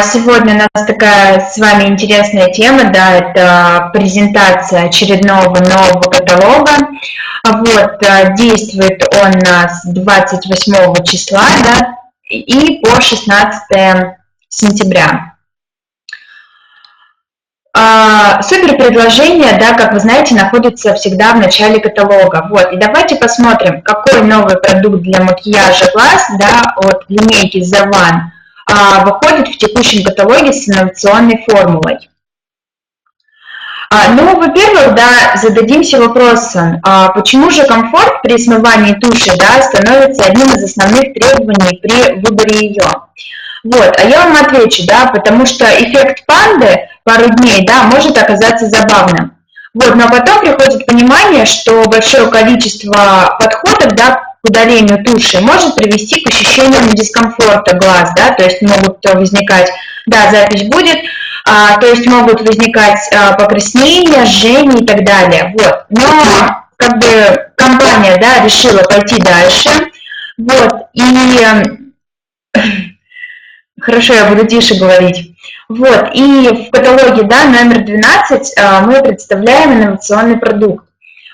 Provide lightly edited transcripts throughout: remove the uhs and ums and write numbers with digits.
Сегодня у нас такая с вами интересная тема, да, это презентация очередного нового каталога. Действует он с 28 числа, да, и по 16 сентября. Супер предложение, да, как вы знаете, находится всегда в начале каталога. И давайте посмотрим, какой новый продукт для макияжа глаз, да, от линейки The One выходит в текущем каталоге с инновационной формулой. Во-первых, да, зададимся вопросом, почему же комфорт при смывании туши, да, становится одним из основных требований при выборе ее. Я вам отвечу, да, потому что эффект панды пару дней, да, может оказаться забавным. Но потом приходит понимание, что большое количество подходов, да, к удалению туши может привести к ощущениям дискомфорта глаз, да, то есть могут возникать, да, запись будет, то есть могут возникать покраснения, жжения и так далее. Но как бы компания, да, решила пойти дальше, Хорошо, я буду тише говорить. И в каталоге, да, номер 12 мы представляем инновационный продукт.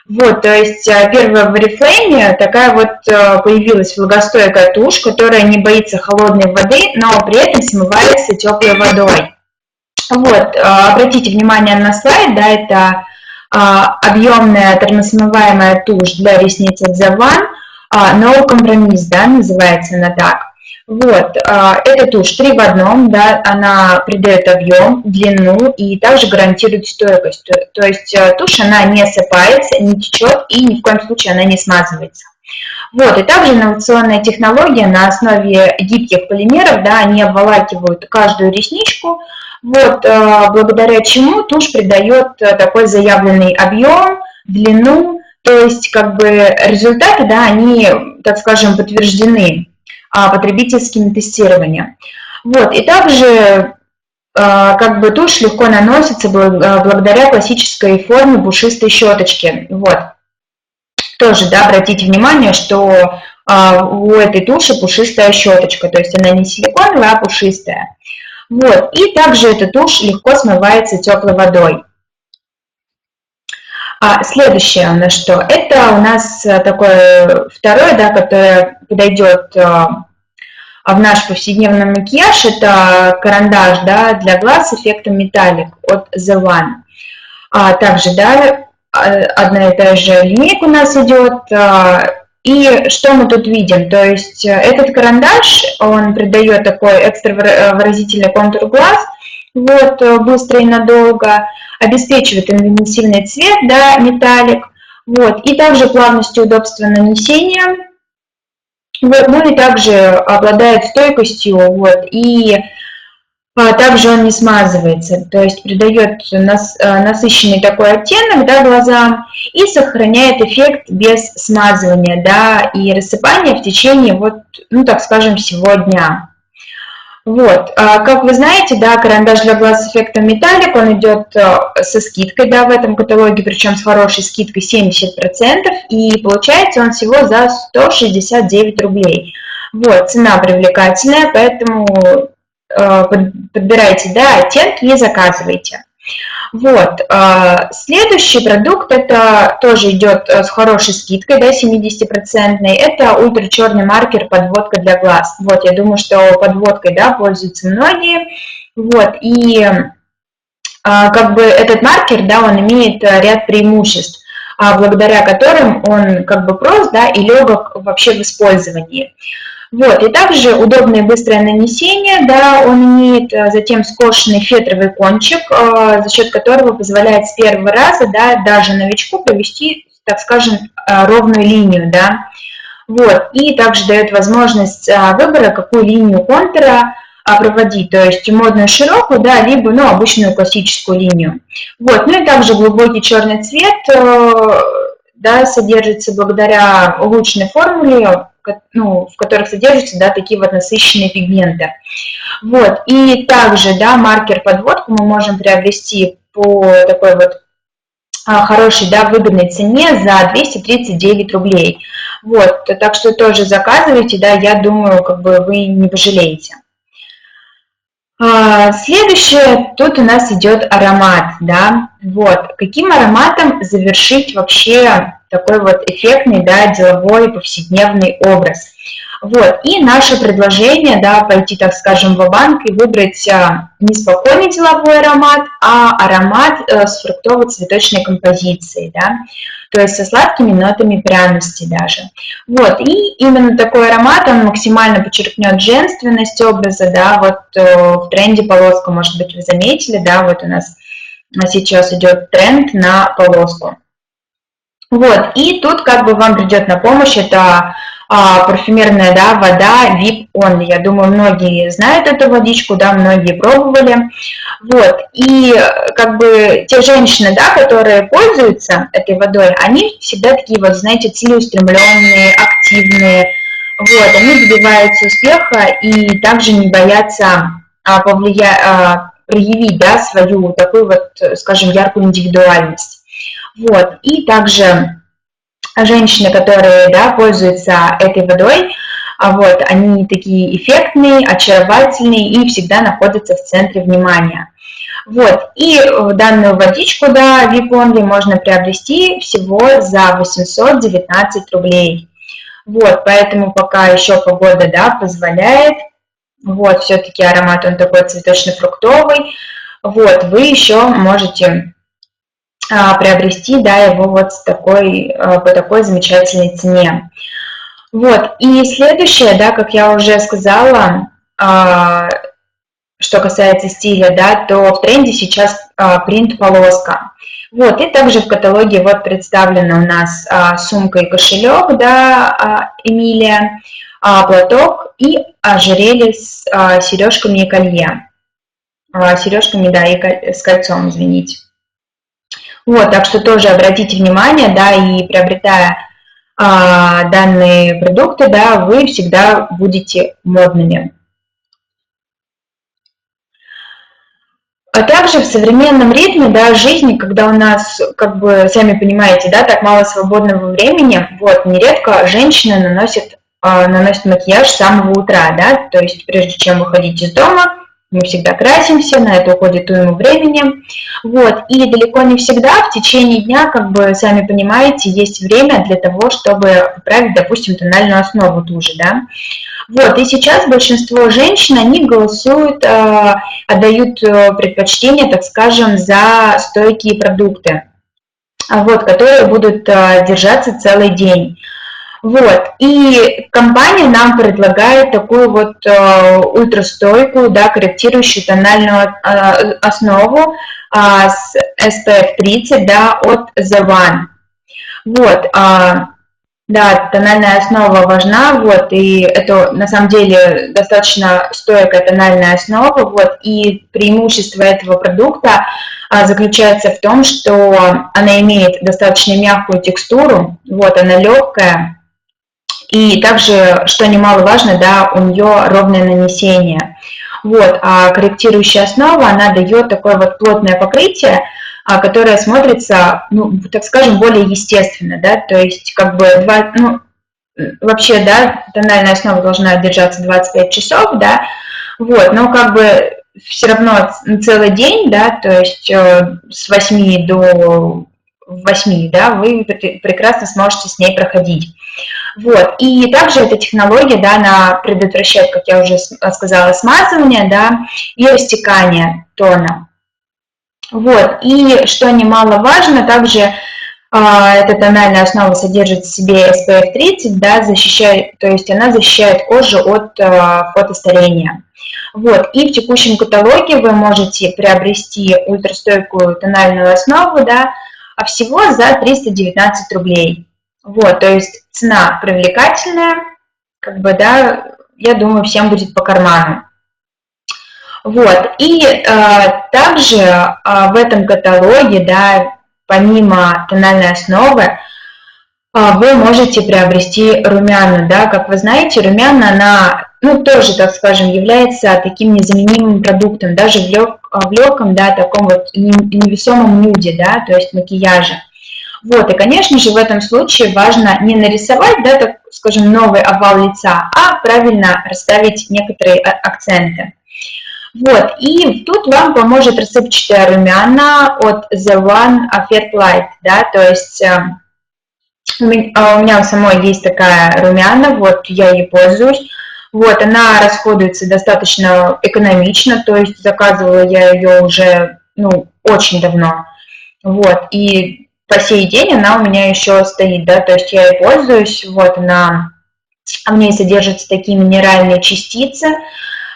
То есть первая в Oriflame такая появилась влагостойкая тушь, которая не боится холодной воды, но при этом смывается теплой водой. Обратите внимание на слайд, да, это объемная термосмываемая тушь для ресниц от The One, No Compromise, да, называется она так. Эта тушь 3 в 1, да, она придает объем, длину и также гарантирует стойкость. То есть тушь, она не осыпается, не течет и ни в коем случае она не смазывается. И также инновационная технология на основе гибких полимеров, да, они обволакивают каждую ресничку, благодаря чему тушь придает такой заявленный объем, длину, то есть как бы результаты, да, они, так скажем, подтверждены потребительским тестированием. И также как бы тушь легко наносится благодаря классической форме пушистой щеточки. Тоже, да, обратите внимание, что у этой туши пушистая щеточка, то есть она не силиконовая, а пушистая. И также эта тушь легко смывается теплой водой. Следующее у нас что? Это у нас такое второе, да, которое подойдет в наш повседневный макияж, это карандаш, да, для глаз с эффектом металлик от The One. Также, да, одна и та же линейка у нас идет. И что мы тут видим? То есть этот карандаш, он придает такой экстра выразительный контур глаз, быстро и надолго, обеспечивает интенсивный цвет, да, металлик, и также плавность и удобство нанесения, и также обладает стойкостью, и также он не смазывается, то есть придает насыщенный такой оттенок, да, глазам и сохраняет эффект без смазывания, да, и рассыпания в течение, так скажем, всего дня. Как вы знаете, да, карандаш для глаз с эффектом металлик, он идет со скидкой, да, в этом каталоге, причем с хорошей скидкой 70%, и получается он всего за 169 рублей. Цена привлекательная, поэтому подбирайте, да, оттенки и заказывайте. Следующий продукт, это тоже идет с хорошей скидкой, да, 70%, это ультрачерный маркер подводка для глаз. Я думаю, что подводкой, да, пользуются многие. И как бы этот маркер, да, он имеет ряд преимуществ, благодаря которым он как бы прост, да, и легок вообще в использовании. И также удобное и быстрое нанесение, да, он имеет затем скошенный фетровый кончик, за счет которого позволяет с первого раза, да, даже новичку провести, так скажем, ровную линию, да. И также дает возможность выбора, какую линию контура проводить, то есть модную широкую, да, либо, обычную классическую линию. И также глубокий черный цвет, да, содержится благодаря улучшенной формуле, в которых содержатся, да, такие насыщенные пигменты. И также, да, маркер подводку мы можем приобрести по такой хорошей, да, выгодной цене за 239 рублей. Так что тоже заказывайте, да, я думаю, как бы вы не пожалеете. Следующее, тут у нас идет аромат, да, вот, каким ароматом завершить вообще такой вот эффектный, да, деловой, повседневный образ. Вот, и наше предложение, да, пойти, так скажем, ва-банк и выбрать не спокойный деловой аромат, а аромат с фруктово-цветочной композицией, да, то есть со сладкими нотами пряности даже. Вот, и именно такой аромат, он максимально подчеркнет женственность образа, да, вот в тренде полоска, может быть, вы заметили, да, вот у нас сейчас идет тренд на полоску. Вот, и тут как бы вам придет на помощь, это парфюмерная, да, вода VIP Only. Я думаю, многие знают эту водичку, да, многие пробовали. Вот, и как бы те женщины, да, которые пользуются этой водой, они всегда такие вот, знаете, целеустремленные, активные. Вот, они добиваются успеха и также не боятся проявить, да, свою такую вот, скажем, яркую индивидуальность. Вот, и также женщины, которые, да, пользуются этой водой, вот, они такие эффектные, очаровательные и всегда находятся в центре внимания. Вот, и данную водичку, да, VIP Only можно приобрести всего за 819 рублей. Вот, поэтому пока еще погода, да, позволяет, вот, все-таки аромат он такой цветочно-фруктовый, вот, вы еще можете приобрести, да, его вот по такой замечательной цене. Вот, и следующее, да, как я уже сказала, что касается стиля, да, то в тренде сейчас принт-полоска. Вот, и также в каталоге вот представлена у нас сумка и кошелек, да, Эмилия, платок и ожерелье с сережками и колье. Сережками, да, и с кольцом, извините. Вот, так что тоже обратите внимание, да, и приобретая данные продукты, да, вы всегда будете модными. А также в современном ритме, да, жизни, когда у нас, как бы, сами понимаете, да, так мало свободного времени, вот, нередко женщины наносят макияж с самого утра, да, то есть прежде чем выходить из дома, мы всегда красимся, на это уходит уйма времени, вот, и далеко не всегда в течение дня, как бы, сами понимаете, есть время для того, чтобы поправить, допустим, тональную основу ту же, да. Вот, и сейчас большинство женщин, они голосуют, отдают предпочтение, так скажем, за стойкие продукты, вот, которые будут держаться целый день. Вот, и компания нам предлагает такую вот ультрастойкую, да, корректирующую тональную основу с SPF 30, да, от The One. Вот, да, тональная основа важна, вот, и это на самом деле достаточно стойкая тональная основа, вот, и преимущество этого продукта заключается в том, что она имеет достаточно мягкую текстуру, вот, она легкая, и также, что немаловажно, да, у нее ровное нанесение. Вот, а корректирующая основа, она дает такое вот плотное покрытие, которое смотрится, ну, так скажем, более естественно, да, то есть как бы вообще, да, тональная основа должна держаться 25 часов, да, вот, но как бы все равно целый день, да, то есть с 8 до 8, да, вы прекрасно сможете с ней проходить. Вот, и также эта технология, да, она предотвращает, как я уже сказала, смазывание, да, и растекание тона. Вот, и что немаловажно, также эта тональная основа содержит в себе SPF 30, да, то есть она защищает кожу от фотостарения. Вот, и в текущем каталоге вы можете приобрести ультрастойкую тональную основу, да, всего за 319 рублей. Вот, то есть цена привлекательная, как бы, да, я думаю, всем будет по карману. Вот, и также в этом каталоге, да, помимо тональной основы, вы можете приобрести румяна, да, как вы знаете, румяна, она, ну, тоже, так скажем, является таким незаменимым продуктом, даже в легком, да, таком вот невесомом нюде, да, то есть макияже. Вот, и, конечно же, в этом случае важно не нарисовать, да, так скажем, новый овал лица, а правильно расставить некоторые акценты. Вот, и тут вам поможет рассыпчатая румяна от The One Fair Light, да, то есть у меня у самой есть такая румяна, вот я ей пользуюсь. Вот, она расходуется достаточно экономично, то есть заказывала я ее уже, ну, очень давно. Вот, и по сей день она у меня еще стоит, да, то есть я ей пользуюсь, вот, в ней содержатся такие минеральные частицы,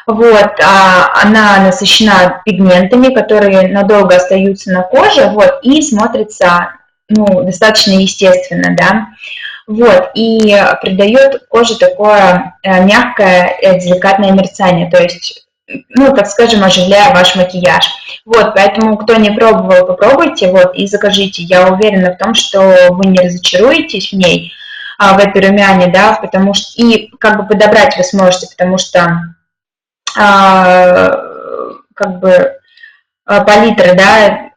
вот, она насыщена пигментами, которые надолго остаются на коже, вот, и смотрится, ну, достаточно естественно, да. Вот, и придает коже такое мягкое, деликатное мерцание, то есть, ну, так скажем, оживляя ваш макияж. Вот, поэтому, кто не пробовал, попробуйте, вот, и закажите. Я уверена в том, что вы не разочаруетесь в ней, в этой румяне, да, потому что, и как бы подобрать вы сможете, потому что, как бы, палитра, да,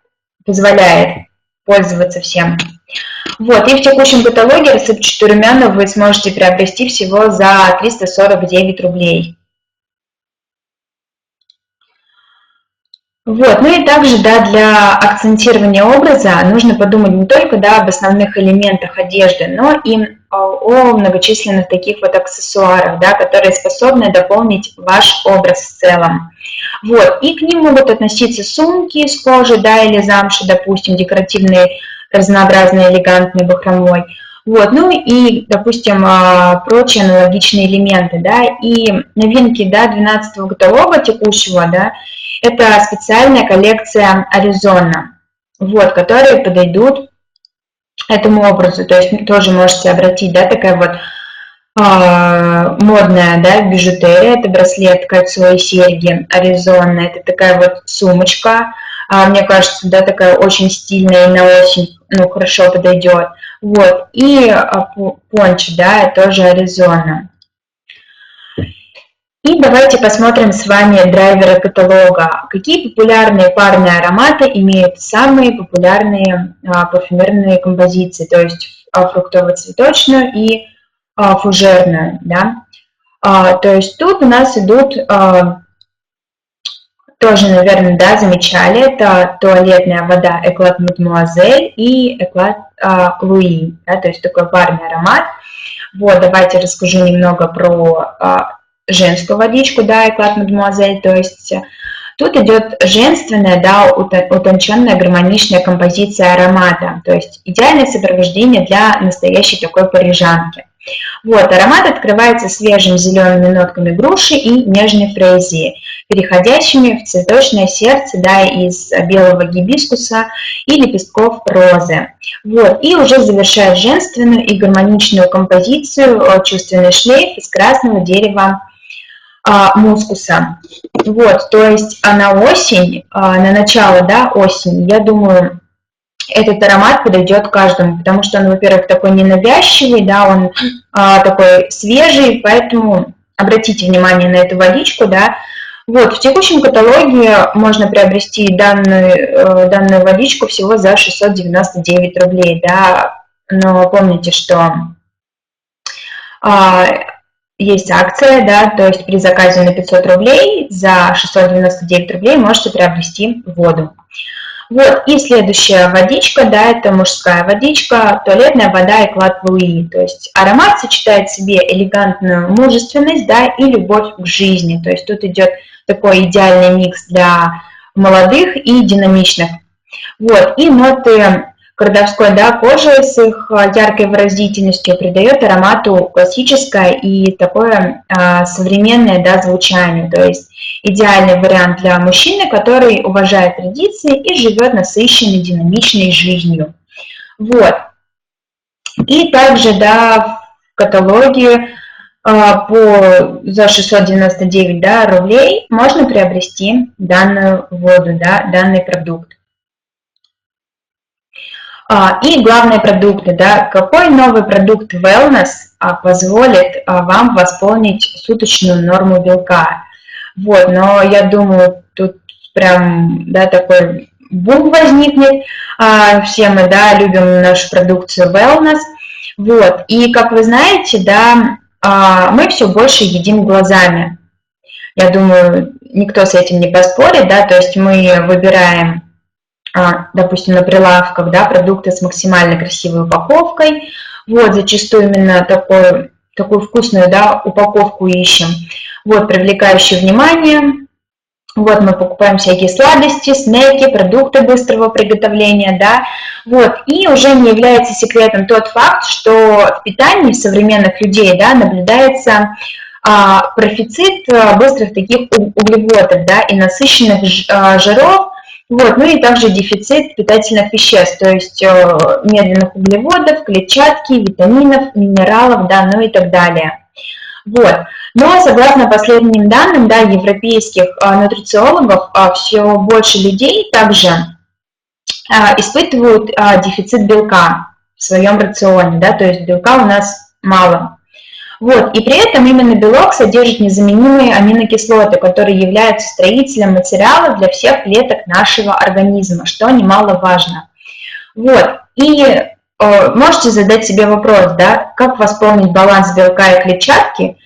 позволяет пользоваться всем. Вот, и в текущем каталоге рассыпчатую румяна вы сможете приобрести всего за 349 рублей. Вот, ну и также, да, для акцентирования образа нужно подумать не только, да, об основных элементах одежды, но и о многочисленных таких вот аксессуарах, да, которые способны дополнить ваш образ в целом. Вот, и к ним могут относиться сумки из кожи, да, или замши, допустим, декоративные, разнообразные, элегантные, бахромой. Вот, ну и, допустим, прочие аналогичные элементы, да, и новинки, да, 12-го каталога текущего, да, это специальная коллекция Аризона, вот, которые подойдут этому образу, то есть тоже можете обратить, да, такая вот модная, да, бижутерия, это браслет, кольцо и серьги Аризона, это такая вот сумочка, мне кажется, да, такая очень стильная и на осень, ну, хорошо подойдет, вот, и пончо, да, тоже Аризона. И давайте посмотрим с вами драйверы каталога. Какие популярные парные ароматы имеют самые популярные парфюмерные композиции, то есть фруктово-цветочную и фужерную, да. То есть тут у нас идут, тоже, наверное, да, замечали, это туалетная вода Эклат Мадемуазель и Эклат Луи, да, то есть такой парный аромат. Вот, давайте расскажу немного про женскую водичку, да, Эклат Мадемуазель, то есть тут идет женственная, да, утонченная, гармоничная композиция аромата, то есть идеальное сопровождение для настоящей такой парижанки. Вот, аромат открывается свежими зелеными нотками груши и нежной фрезии, переходящими в цветочное сердце, да, из белого гибискуса и лепестков розы. Вот, и уже завершает женственную и гармоничную композицию чувственный шлейф из красного дерева мускуса. Вот, то есть на осень, на начало, да, осени, я думаю, этот аромат подойдет каждому, потому что он, во-первых, такой ненавязчивый, да, он такой свежий, поэтому обратите внимание на эту водичку, да. Вот, в текущем каталоге можно приобрести данную водичку всего за 699 рублей, да, но помните, что есть акция, да, то есть при заказе на 500 рублей за 699 рублей можете приобрести воду. Вот, и следующая водичка, да, это мужская водичка, туалетная вода Эклат Луи. То есть аромат сочетает в себе элегантную мужественность, да, и любовь к жизни. То есть тут идет такой идеальный микс для молодых и динамичных. Вот, и ноты кардовской, да, кожи с их яркой выразительностью придает аромату классическое и такое современное, да, звучание. То есть идеальный вариант для мужчины, который уважает традиции и живет насыщенной, динамичной жизнью. Вот. И также, да, в каталоге за 699, да, рублей можно приобрести данную воду, да, данный продукт. И главные продукты, да, какой новый продукт Wellness позволит вам восполнить суточную норму белка. Вот, но я думаю, тут прям, да, такой бум возникнет. Все мы, да, любим нашу продукцию Wellness. Вот, и как вы знаете, да, мы все больше едим глазами. Я думаю, никто с этим не поспорит, да, то есть мы выбираем, допустим, на прилавках, да, продукты с максимально красивой упаковкой, вот, зачастую именно такую вкусную, да, упаковку ищем, вот, привлекающую внимание. Вот мы покупаем всякие сладости, снеки, продукты быстрого приготовления, да, вот, и уже не является секретом тот факт, что в питании современных людей, да, наблюдается профицит быстрых таких углеводов, да, и насыщенных жиров, вот, ну и также дефицит питательных веществ, то есть медленных углеводов, клетчатки, витаминов, минералов, да, ну и так далее. Вот. Но согласно последним данным, да, европейских нутрициологов, все больше людей также испытывают дефицит белка в своем рационе, да, то есть белка у нас мало. Вот. И при этом именно белок содержит незаменимые аминокислоты, которые являются строителем материала для всех клеток нашего организма, что немаловажно. Вот. И можете задать себе вопрос, да, как восполнить баланс белка и клетчатки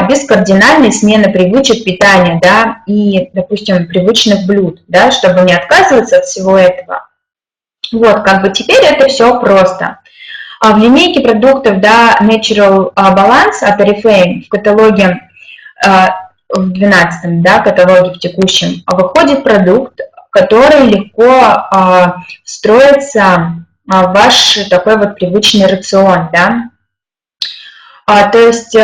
без кардинальной смены привычек питания, да, и, допустим, привычных блюд, да, чтобы не отказываться от всего этого. Вот, как бы теперь это все просто. В линейке продуктов, да, Natural Balance от Oriflame в каталоге, в 12-м, да, каталоге в текущем, выходит продукт, который легко встроится в ваш такой вот привычный рацион, да. То есть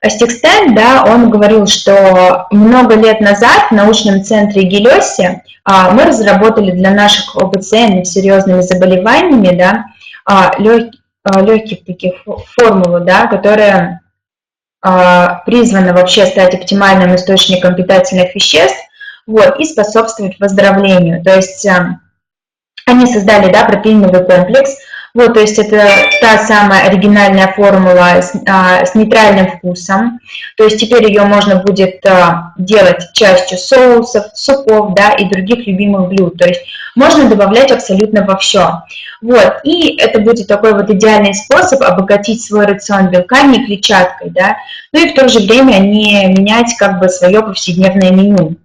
Стикстен, да, он говорил, что много лет назад в научном центре Гелиосе мы разработали для наших пациентов с серьезными заболеваниями, да, легких таких формулу, да, которая призвана вообще стать оптимальным источником питательных веществ, вот, и способствовать выздоровлению. То есть они создали, да, протеиновый комплекс. Вот, то есть это та самая оригинальная формула с нейтральным вкусом. То есть теперь ее можно будет делать частью соусов, супов, да, и других любимых блюд. То есть можно добавлять абсолютно во все. Вот, и это будет такой вот идеальный способ обогатить свой рацион белками и клетчаткой, да, ну и в то же время не менять как бы свое повседневное меню.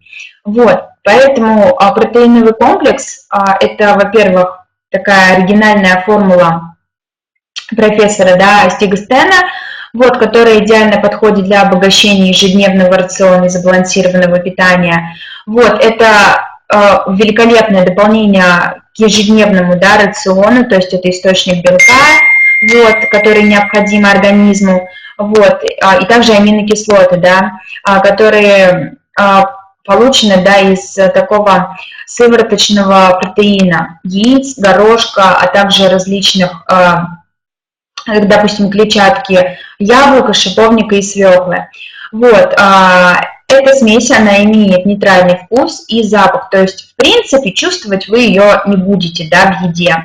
Вот, поэтому протеиновый комплекс – это, во-первых, такая оригинальная формула профессора, да, Стигстена, вот, которая идеально подходит для обогащения ежедневного рациона и сбалансированного питания. Вот, это великолепное дополнение к ежедневному, да, рациону, то есть это источник белка, вот, который необходим организму, вот, и также аминокислоты, да, которые получены, да, из такого сывороточного протеина, яиц, горошка, а также различных, допустим, клетчатки яблока, шиповника и свеклы. Вот, эта смесь, она имеет нейтральный вкус и запах, то есть, в принципе, чувствовать вы ее не будете, да, в еде.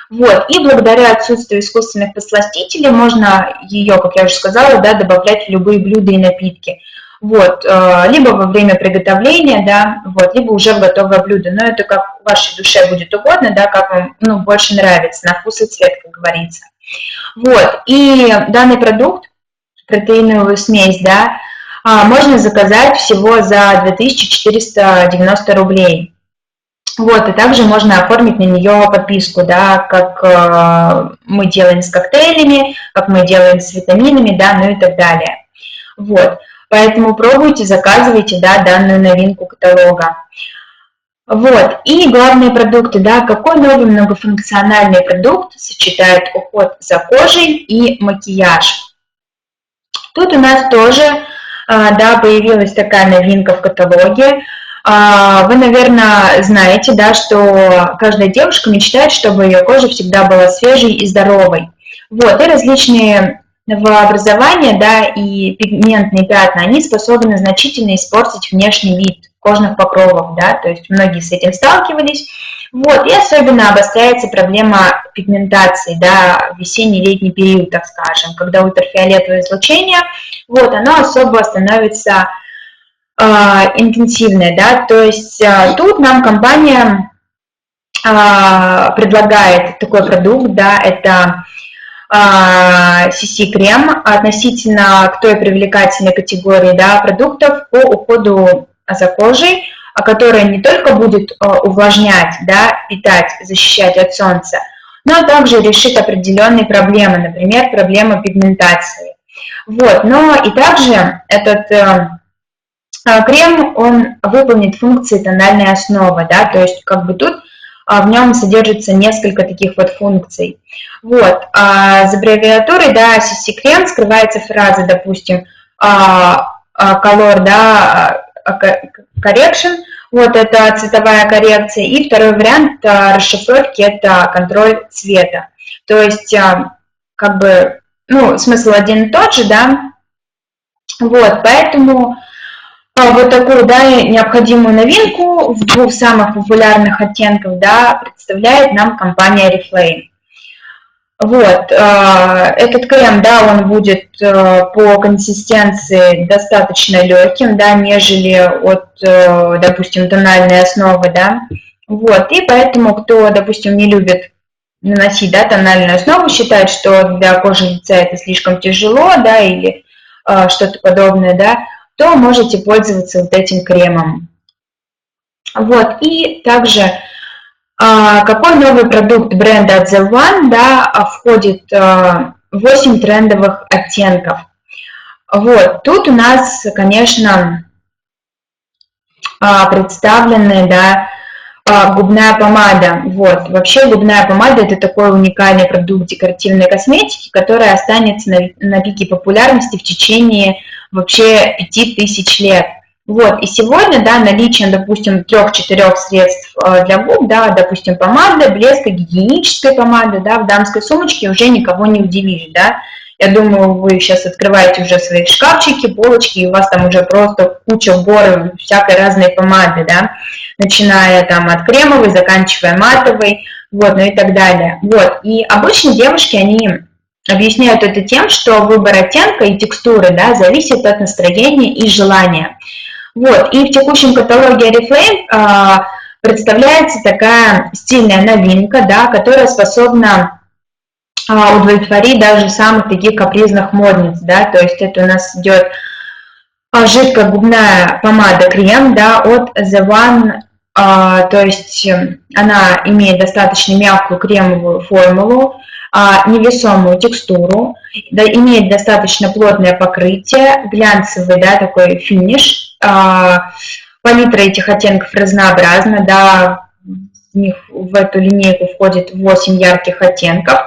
Вот, и благодаря отсутствию искусственных подсластителей можно ее, как я уже сказала, да, добавлять в любые блюда и напитки. Вот, либо во время приготовления, да, вот, либо уже в готовое блюдо. Но это как вашей душе будет угодно, да, как вам, ну, больше нравится, на вкус и цвет, как говорится. Вот, и данный продукт, протеиновую смесь, да, можно заказать всего за 2490 рублей. Вот, и также можно оформить на нее подписку, да, как мы делаем с коктейлями, как мы делаем с витаминами, да, ну и так далее. Вот. Поэтому пробуйте, заказывайте, да, данную новинку каталога. Вот, и главные продукты, да, какой новый многофункциональный продукт сочетает уход за кожей и макияж. Тут у нас тоже, да, появилась такая новинка в каталоге. Вы, наверное, знаете, да, что каждая девушка мечтает, чтобы ее кожа всегда была свежей и здоровой. Вот, и различные новообразования, да, и пигментные пятна, они способны значительно испортить внешний вид кожных покровов, да, то есть многие с этим сталкивались. Вот, и особенно обостряется проблема пигментации, да, в весенне-летний период, так скажем, когда ультрафиолетовое излучение, вот, оно особо становится интенсивное, да, то есть тут нам компания предлагает такой продукт, да, это CC-крем относительно к той привлекательной категории, да, продуктов по уходу за кожей, которая не только будет увлажнять, да, питать, защищать от солнца, но также решит определенные проблемы, например, проблему пигментации. Вот, но и также этот крем, он выполнит функции тональной основы, да, то есть как бы тут в нем содержится несколько таких вот функций. Вот, за аббревиатурой, да, CC-крем скрывается фраза, допустим, color, да, correction, вот это цветовая коррекция, и второй вариант расшифровки – это контроль цвета. То есть, как бы, ну, смысл один и тот же, да, вот, поэтому вот такую, да, необходимую новинку в двух самых популярных оттенках, да, представляет нам компания Oriflame. Вот, этот крем, да, он будет по консистенции достаточно легким, да, нежели от, допустим, тональной основы, да, вот, и поэтому, кто, допустим, не любит наносить, да, тональную основу, считает, что для кожи лица это слишком тяжело, да, или что-то подобное, да, то можете пользоваться вот этим кремом. Вот, и также какой новый продукт бренда The One, да, входит 8 трендовых оттенков. Вот, тут у нас, конечно, представлены, да, губная помада. Вот, вообще губная помада – это такой уникальный продукт декоративной косметики, который останется на пике популярности в течение вообще 5000 лет. Вот, и сегодня, да, наличие, допустим, 3-4 средств для губ, да, допустим, помады, блеска, гигиенической помады, да, в дамской сумочке уже никого не удивишь, да. Я думаю, вы сейчас открываете уже свои шкафчики, полочки, и у вас там уже просто куча горы всякой разной помады, да, начиная там от кремовой, заканчивая матовой, вот, ну и так далее. Вот, и обычно девушки, они объясняют это тем, что выбор оттенка и текстуры, да, зависит от настроения и желания. Вот, и в текущем каталоге Oriflame представляется такая стильная новинка, да, которая способна удовлетворить даже самых таких капризных модниц, да, то есть это у нас идет жидкая губная помада крем, да, от The One, то есть она имеет достаточно мягкую кремовую формулу, невесомую текстуру, да, имеет достаточно плотное покрытие, глянцевый, да, такой финиш. Палитра этих оттенков разнообразна, да, в эту линейку входит 8 ярких оттенков.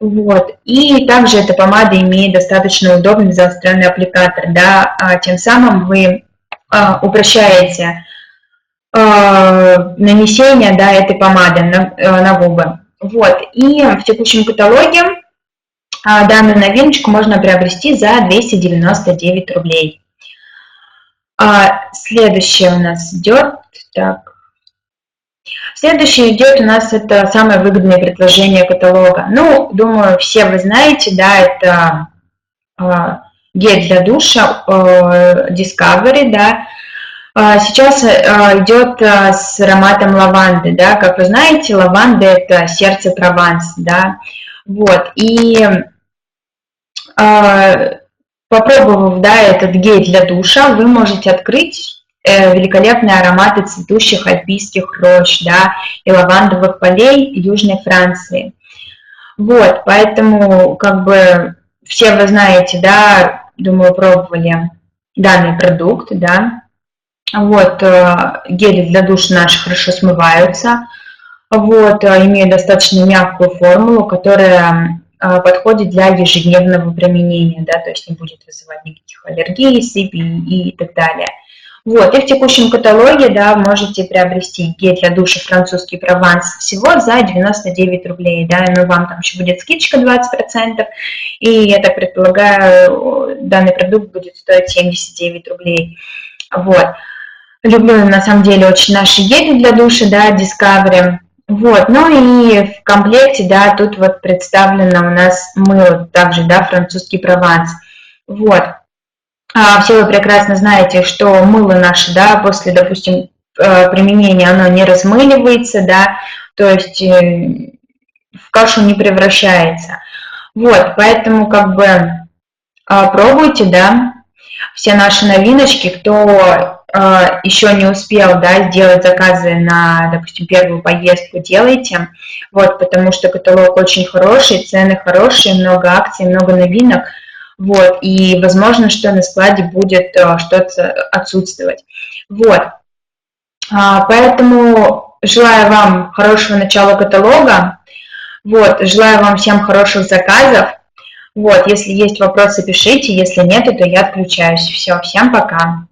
Вот. И также эта помада имеет достаточно удобный заостренный аппликатор, да, тем самым вы упрощаете нанесение, да, этой помады на губы. Вот. И в текущем каталоге данную новиночку можно приобрести за 299 рублей. Следующее у нас идет, так. Следующее идет у нас это самое выгодное предложение каталога. Ну, думаю, все вы знаете, да, это гель для душа Discovery, да. Сейчас идет с ароматом лаванды, да, как вы знаете, лаванда – это сердце Прованса, да, вот, и попробовав, да, этот гель для душа, вы можете открыть великолепные ароматы цветущих альпийских рощ, да, и лавандовых полей Южной Франции. Вот, поэтому, как бы, все вы знаете, да, думаю, пробовали данный продукт, да. Вот, гели для душа наши хорошо смываются, вот, имеют достаточно мягкую формулу, которая подходит для ежедневного применения, да, то есть не будет вызывать никаких аллергий, сыпи и так далее. Вот, и в текущем каталоге, да, можете приобрести гель для душа французский Прованс всего за 99 рублей, да, но вам там еще будет скидочка 20%, и я так предполагаю, данный продукт будет стоить 79 рублей, вот. Люблю, на самом деле, очень наши гели для душа, да, Discovery. Вот, ну и в комплекте, да, тут вот представлено у нас мыло, также, да, французский Прованс. Вот. Все вы прекрасно знаете, что мыло наше, да, после, допустим, применения оно не размыливается, да, то есть в кашу не превращается. Вот, поэтому как бы пробуйте, да, все наши новиночки, кто еще не успел, да, сделать заказы на, допустим, первую поездку, делайте, вот, потому что каталог очень хороший, цены хорошие, много акций, много новинок, вот, и возможно, что на складе будет что-то отсутствовать, вот, поэтому желаю вам хорошего начала каталога, вот, желаю вам всем хороших заказов, вот, если есть вопросы, пишите, если нет, то я отключаюсь, все, всем пока.